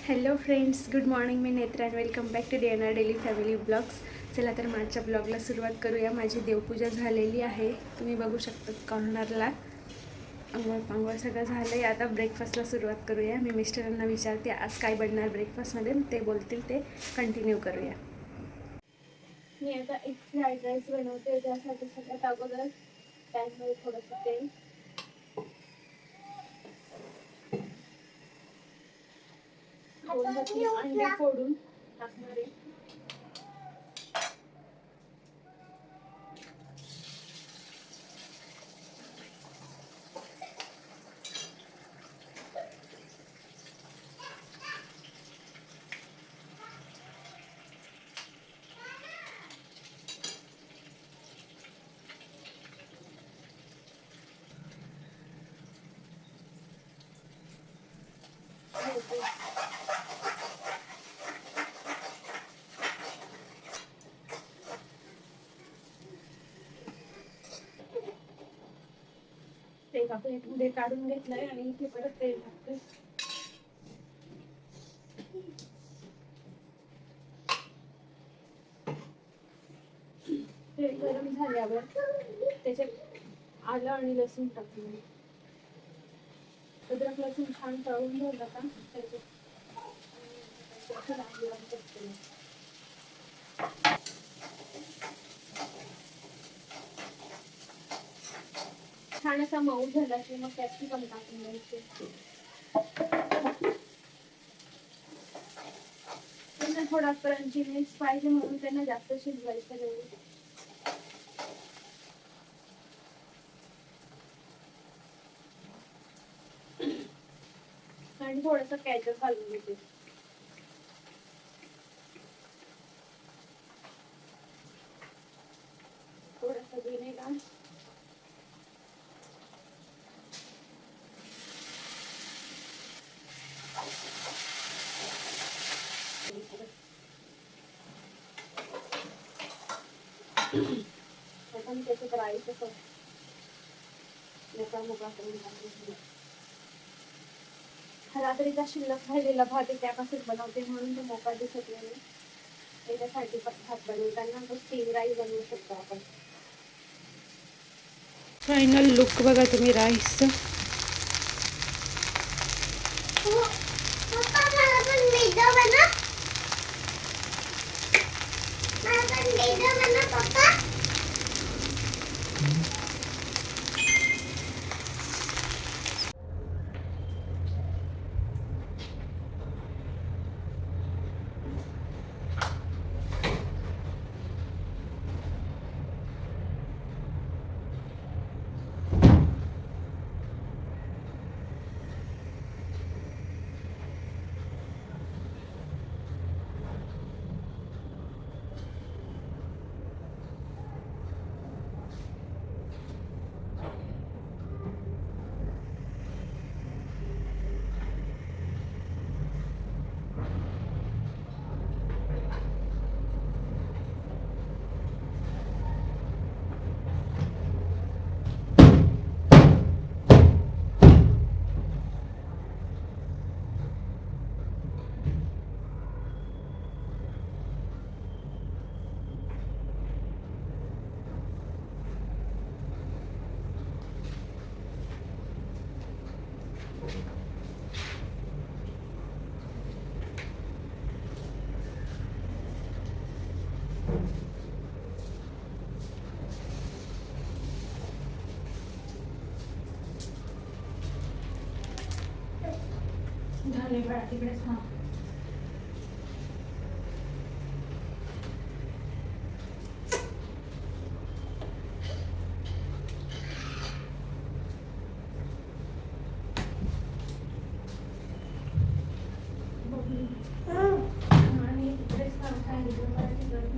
Hello friends, good morning. मी Netra and welcome back to DNR daily family blogs. चला तर माझ्या ब्लॉगला सुरुवात करूया. माझी देवपूजा झालेली आहे, तुम्ही बघू शकता कॉर्नरला. आंघोळ सगळं झालं आहे. आता ब्रेकफास्टला सुरुवात करूया. मी मिस्टरांना विचारते आज काय बनणार ब्रेकफास्टमध्ये, ते बोलतील ते कंटिन्यू करूया. मी आता एक फ्राईड राईस बनवते. त्यासाठी सगळ्यात अगोदर पॅनमध्ये थोडंसं तेल, अंडे फोडून टाकणार आहे. तेल आपण इथे काढून घेतलंय आणि इथे परत तेल टाकते. तेल गरम झाल्यावर त्याच्यात आलं आणि लसूण टाकून, अद्रक लसूण छान तळून झालं का त्याच्यात छान असा मऊ झाला की मग कॅप्सिकम टाकून द्यायचे. त्यांना थोडा क्रंची मिक्स पाहिजे म्हणून त्यांना जास्त शिजवायचं नाही. आणि थोडंसं कॅचअप घालून घेते. थोडंसं विनेगर, आपण त्याच्यात राईस असं मोकळा करून टाकून, रात्रीचा शिल्लक राहिलेला भात आहे त्यापासून बनवते म्हणून तो मोकळा दिसत नाही. त्याच्यासाठी भात बनवताना तो स्टीम राईस बनवू शकतो आपण. फायनल लुक बघा तुम्ही राईसचं. झाले बघा तिकडेच. हा आणि तिकडेच सांगितलं मराठी गरज.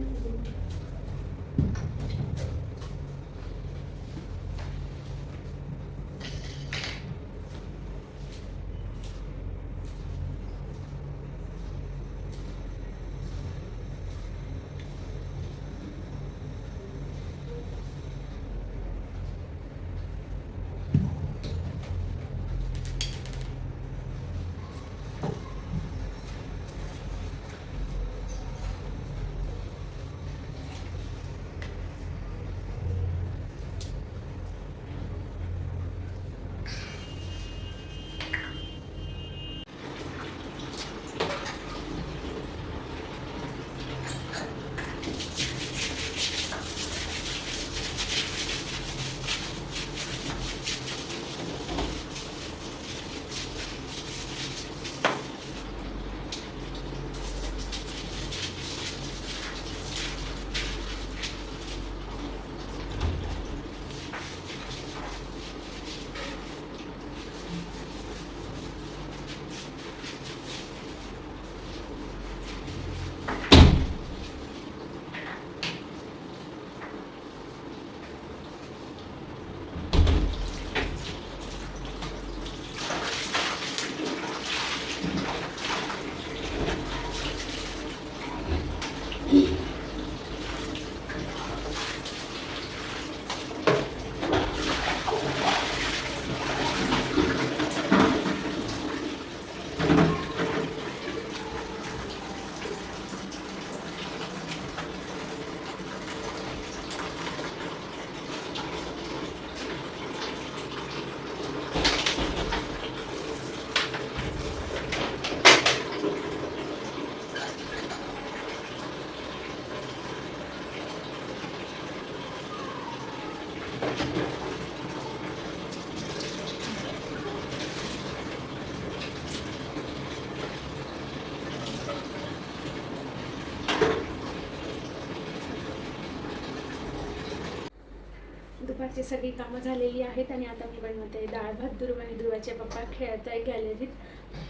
दुपारची सगळी कामं झालेली आहेत आणि आता मी बनवते डाळ भात. ध्रुव आणि ध्रुवाचे पप्पा खेळत आहे गॅलरीत,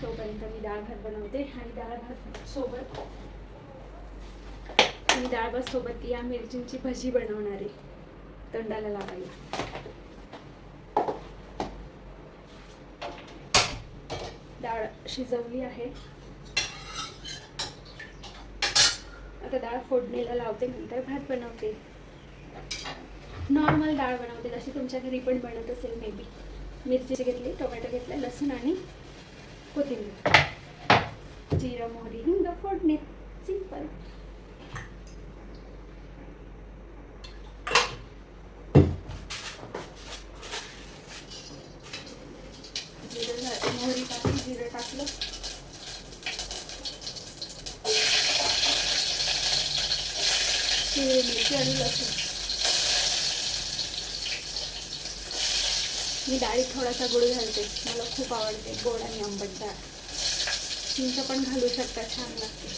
तोपर्यंत मी डाळ भात बनवते. आणि डाळ भात सोबत या मिरचींची भजी बनवणार आहे तोंडाला लावायला. डाळ शिजवली आहे, आता डाळ फोडणीला लावते, नंतर भात बनवते. नॉर्मल डाळ बनवते जशी तुमच्या घरी पण बनत असेल मे बी. मिरची घेतली, टोमॅटो घेतला, लसूण आणि कोथिंबीर, जिरं मोहरी हिंग फोडणी, सिंपल. मोहरी टाकली, जिरं टाकलं, मिरची आणि लसूण. मी डाळीत थोडासा गुळ घालते, मला खूप आवडते गोड आणि आंबट डाळ. चिंच पण घालू शकता, छान लागते.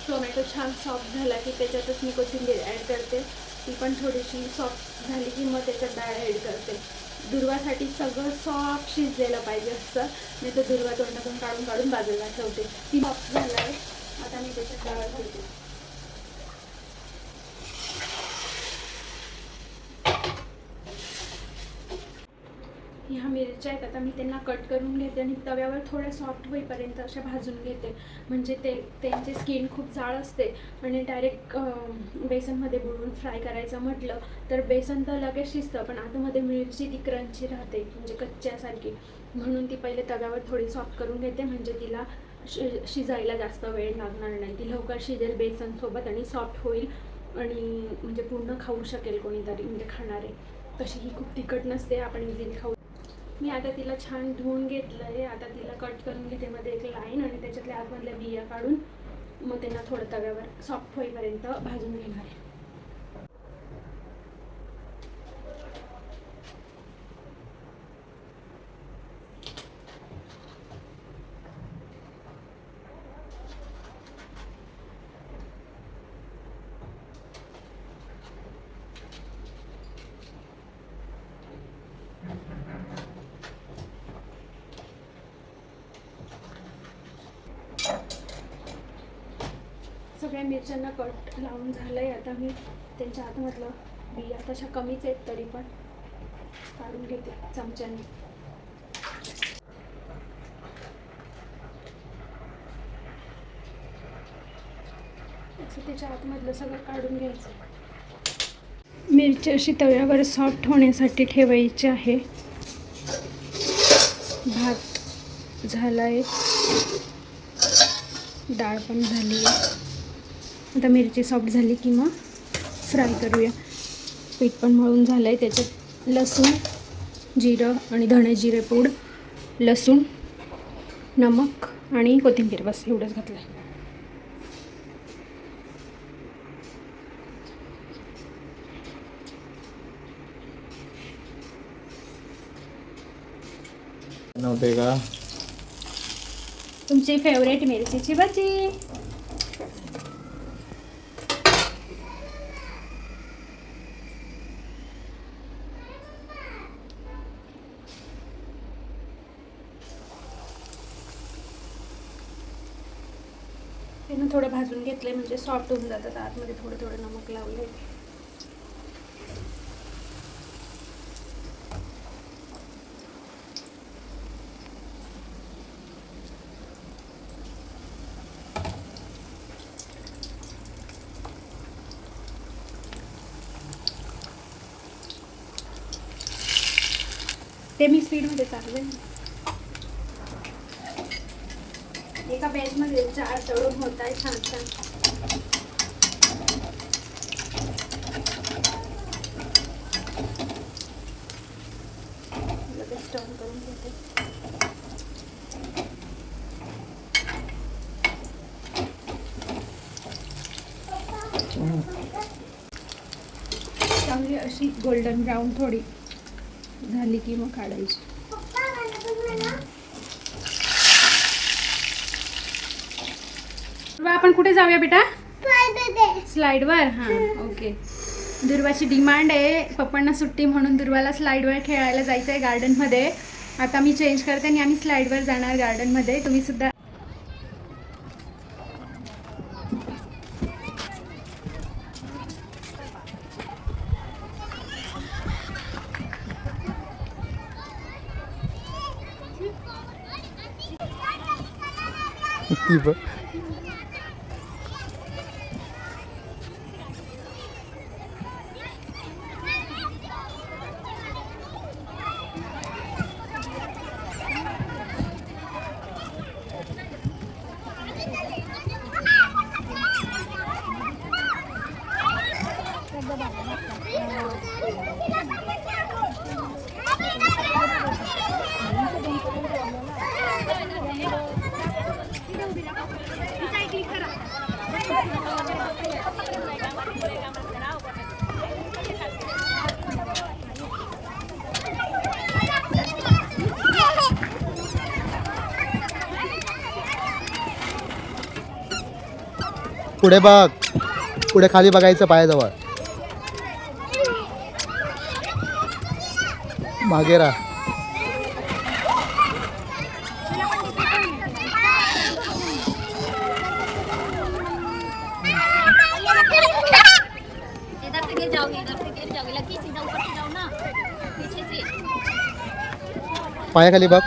टोमॅटो छान सॉफ्ट झाला की त्याच्यातच मी कोथिंबीर ॲड करते. ती पण थोडीशी सॉफ्ट झाली की मग त्याच्यात डाळ ॲड करते. दुर्वासाठी सगळं सॉफ्ट शिजलेलं पाहिजे असतं, नाही तर दुर्वा तोंडातून काढून काढून बाजूला ठेवते. ती सॉफ्ट झालं आहे, आता मी त्याच्यात डाळ घालते. ह्या मिरच्या आहेत, आता मी त्यांना कट करून घेते आणि तव्यावर थोड्या सॉफ्ट होईपर्यंत अशा भाजून घेते. म्हणजे त्यांची स्किन खूप जाड असते आणि डायरेक्ट बेसनमध्ये बुडवून फ्राय करायचं म्हटलं तर बेसन तर लगेच शिजतं, पण आतमध्ये मिरची ती क्रंची राहते, म्हणजे कच्च्यासारखी. म्हणून ती पहिले तव्यावर थोडी सॉफ्ट करून घेते, म्हणजे तिला शिजायला जास्त वेळ लागणार नाही. ती लवकर शिजेल बेसनसोबत आणि सॉफ्ट होईल आणि म्हणजे पूर्ण खाऊ शकेल कोणीतरी, म्हणजे खाणारे. तशी ही खूप तिखट नसते, आपण इझिली खाऊ. मी आता तिला छान धुवून घेतलं आहे, आता तिला कट करून घेते मध्ये एक लाईन आणि त्याच्यातल्या आतमधल्या बिया काढून मग त्यांना थोडं तव्यावर सॉफ्ट होईपर्यंत भाजून घेणार आहे. सगळ्या मिरच्यांना कट लावून झालं आहे. आता मी त्यांच्या आतमधलं बिया तशा कमीच आहेत तरी पण काढून घेते चमच्याने. असं त्याच्या आतमधलं सगळं काढून घ्यायचं. मिरची अशी तव्यावर सॉफ्ट होण्यासाठी ठेवायची आहे. भात झाला आहे, डाळ पण झाली आहे. आता मिरची सॉफ्ट झाली की मग फ्राय करूया. पीठ पण मळून झालं आहे, त्याच्यात लसूण, जिरं आणि धणे जिरे पूड, लसूण, नमक आणि कोथिंबीर, बस एवढंच घातलं आहे. नव्हते का तुमची फेवरेट मिरचीची भजी. त्यानं थोडं भाजून घेतले म्हणजे सॉफ्ट होऊन जातात. आतमध्ये थोडं थोडं नमक लावले. ते मी स्पीडमध्ये चालले. एका बॅचमध्ये 4 तळून होत आहे छान छान. लगेच टर्न करून घेते. चांगली अशी गोल्डन ब्राऊन थोडी झाली की मग काढायची. आपण कुठे जाऊया बेटा? स्लाइडवर. हां ओके. दुर्वाची डिमांड आहे पप्पांना सुट्टी म्हणून दुर्वाला स्लाइडवर खेळायला जायचं आहे गार्डनमध्ये. आता मी चेंज करते आणि आम्ही स्लाइडवर जाणार गार्डनमध्ये. तुम्ही सुद्धा पुढे बघ, पुढे खाली बघायचं पायाजवळ. मागे राहा. पायाखाली बघ.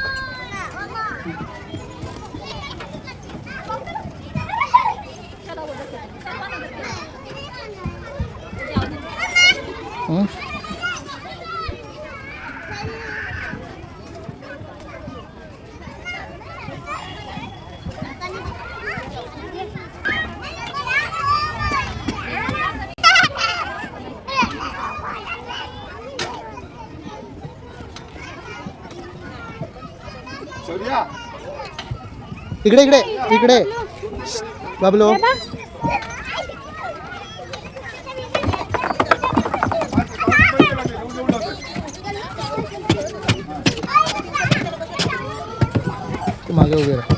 इकडे इकडे इकडे बाबलो. मागे उभे राहा.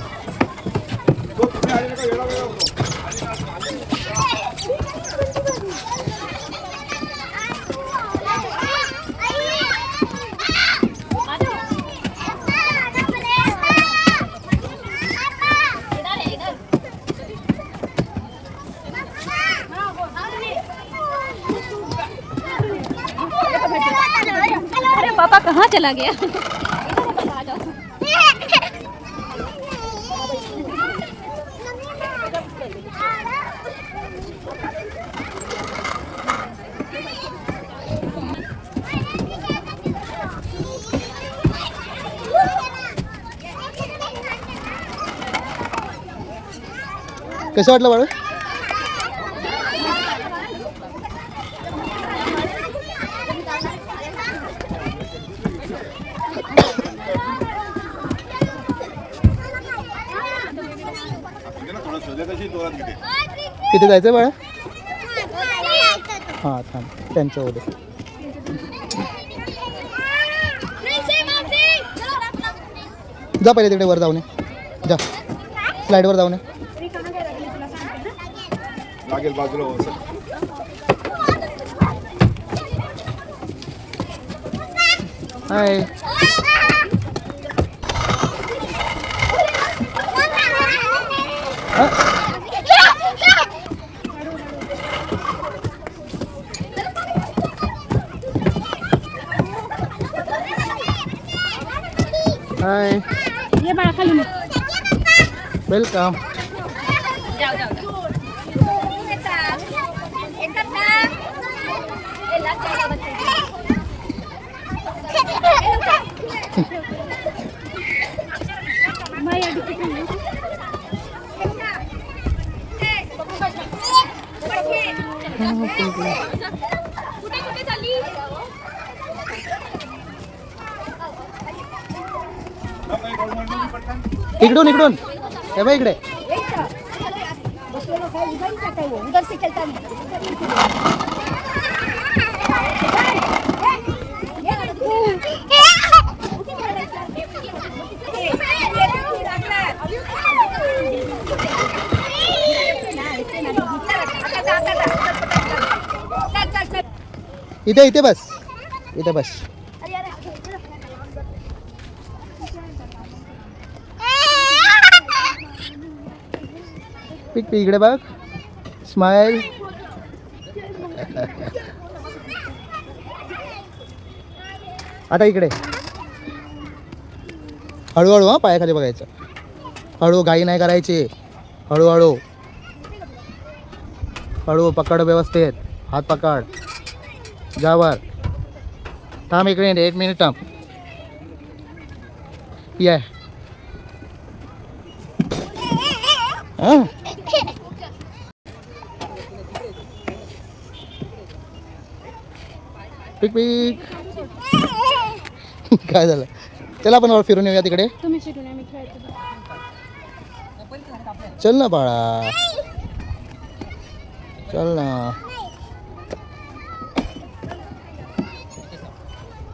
पापा कहाँ चला गया? कसं वाटलं बाळू? किती जायचं बाळा? हां थांब त्यांच्या उद्या जा. पहिले तिकडे वर जाऊन ये. जा स्लाइडवर जाऊन ये. लागेल बाजूला. हाय. हाय. ये बाळा खाली. वेलकम. जाओ जाओ. इकडून इकडून हे बघ इकडे. उधर से चलता इथे इथे बस, इथे बस. पिक पिक इकडे बघ, स्माइल. आता इकडे हळूहळू, हा पायाखाली बघायचं. हळू, घाई नाही करायची. हळूहळू हळू पकड व्यवस्थित. हात पकड. जावर. थांब इकडे, 1 मिनिट थांब. ये हां. पिक पिक. काय झालं? चला आपण वर फिरून येऊया तिकडे. तुम्ही शिकून आम्ही खेळतो. चल ना बाळा, चल ना.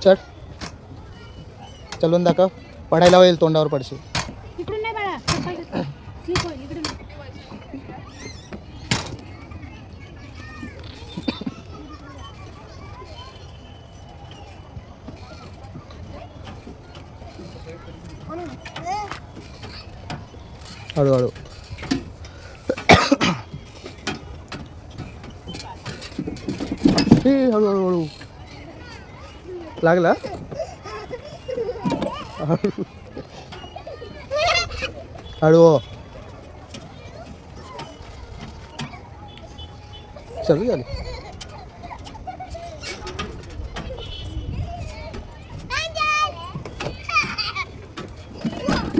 चल, चलून दाखव. पडायला होईल, तोंडावर पडशील. इकडून नाही बाळा, स्लिप होईल. इकडून हळूहळू. हळूहळू हळू. लागला. हळू. चालू झाली.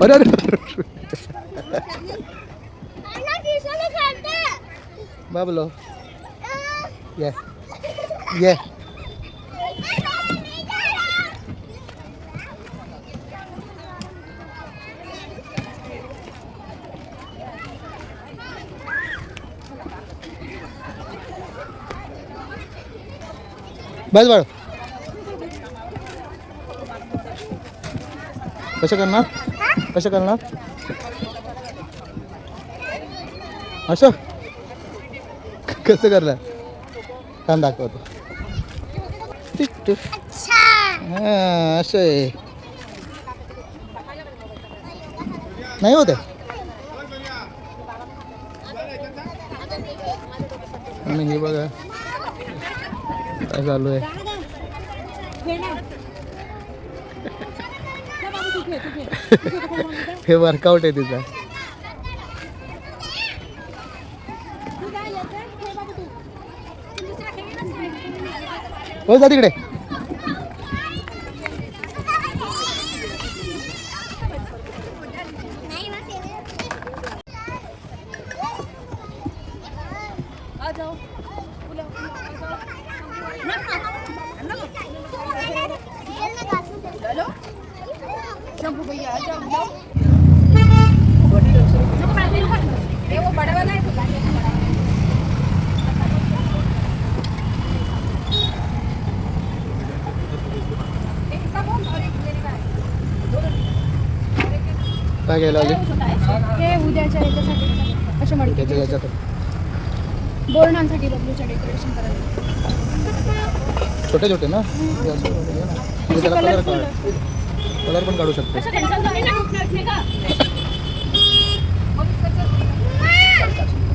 अरे अरे बाबलो. ये ये. बस बाळ. कसं करणार? कसं करणार? असं कसं करणार? काम दाखवतो. हां, असं आहे. नाही होत आहे. आणि हे बघा काय चालू आहे. हे वर्कआउट आहे तिचा. हो जा तिकडे. काय घ्यायला आले? हे उद्याच्या याच्यासाठी असे मडके बोर्डांसाठी बबलूच्या डेकोरेशन करायला. छोटे छोटे ना, त्याला कलर काढ. कलर पण काढू शकते.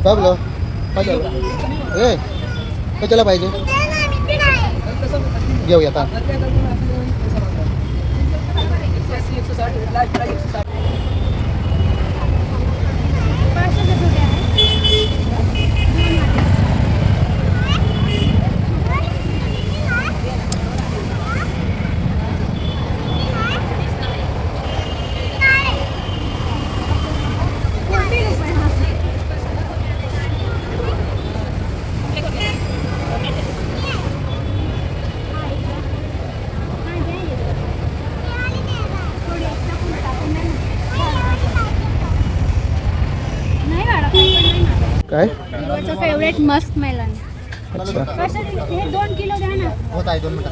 बाबलो काय झालं? ए कशाला पाहिजे? घेऊया आता. काय फेवरेट मस्क मेलन. अच्छा हे 2 किलो द्या ना. होत आहे 2 मिनिटं.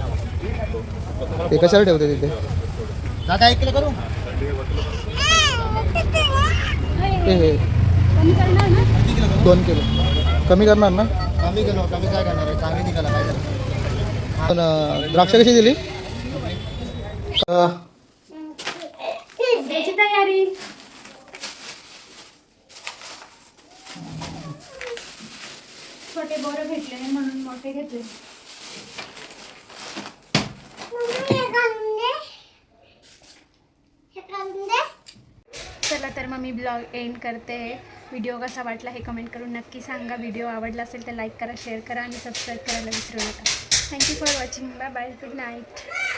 ते कशाला ठेवते तिथे दादा 1 किलो करू हे कमी करणार ना? 2 किलो कमी करणार ना कमी काय करणार आहे चांगली निघाला काय पण द्राक्ष कशी दिली त्याची तयारी. छोटे बोरं घेतले म्हणून मोठे घेतले. चला तर मग मी ब्लॉग एंड करते. व्हिडिओ कसा वाटला हे कमेंट करून नक्की सांगा. व्हिडिओ आवडला असेल तर लाईक करा, शेअर करा आणि सबस्क्राईब करायला विसरू नका. Thank you for watching. Bye bye. Good night.